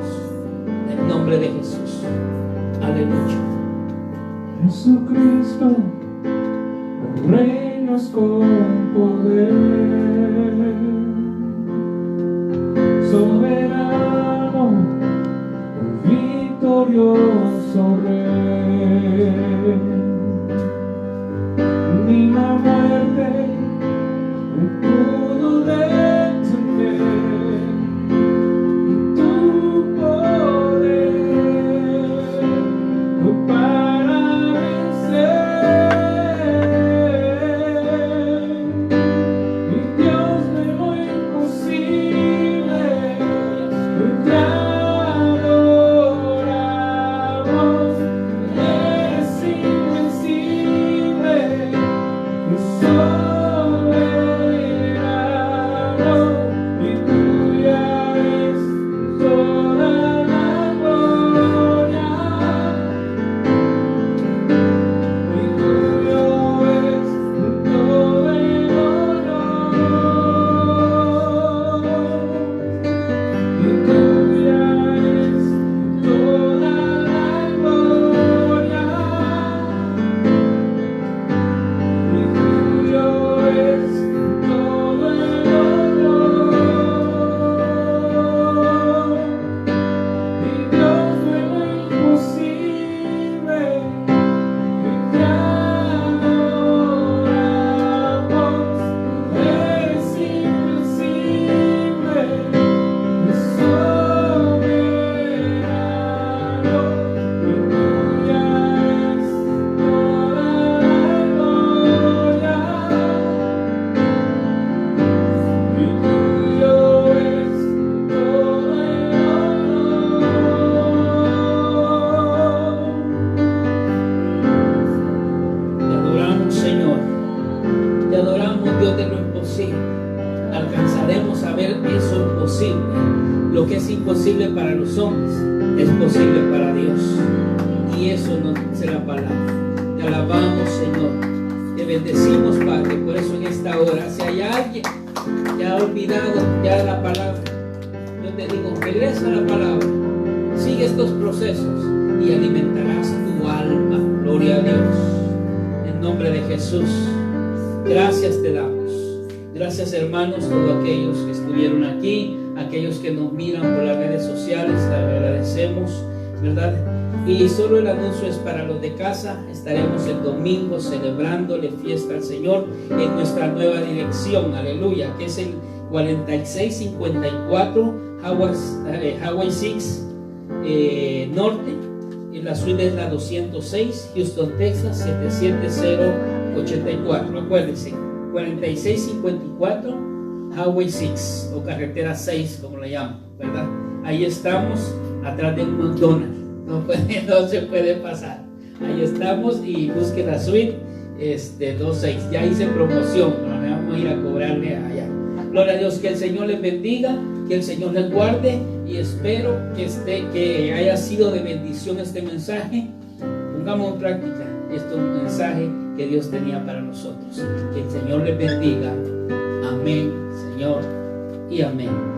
En el nombre de Jesús. Aleluya. Jesucristo, reinas con poder, soberano, victorioso Rey. Ni la muerte pudo detener tu poder para vencer. Mi Dios de lo imposible, te adoramos, eres invencible, alcanzaremos a ver eso imposible. Lo que es imposible para los hombres es posible para Dios, y eso nos dice la palabra. Te alabamos, Señor, te bendecimos, Padre. Por eso en esta hora, si hay alguien que ha olvidado ya la palabra, yo te digo, regresa a la palabra, sigue estos procesos y alimentarás tu alma. Gloria a Dios, en nombre de Jesús. Gracias te damos. Gracias, hermanos, todos aquellos que estuvieron aquí, aquellos que nos miran por las redes sociales, te agradecemos, ¿verdad? Y solo el anuncio es para los de casa. Estaremos el domingo celebrándole fiesta al Señor en nuestra nueva dirección, aleluya, que es el 4654 Highway 6 Norte, y la suite es la 206, Houston, Texas 77084. Acuérdense, 4654 Highway 6 o carretera 6, como la llaman, ¿verdad? Ahí estamos, atrás de un McDonald's. No se puede pasar. Ahí estamos, y busque la suite 26. Ya hice promoción, vamos a ir a cobrarle allá. Gloria a Dios, que el Señor les bendiga, que el Señor les guarde, y espero que haya sido de bendición este mensaje. Pongamos en práctica este mensaje que que Dios tenía para nosotros. Que el Señor le bendiga. Amén, Señor, y amén.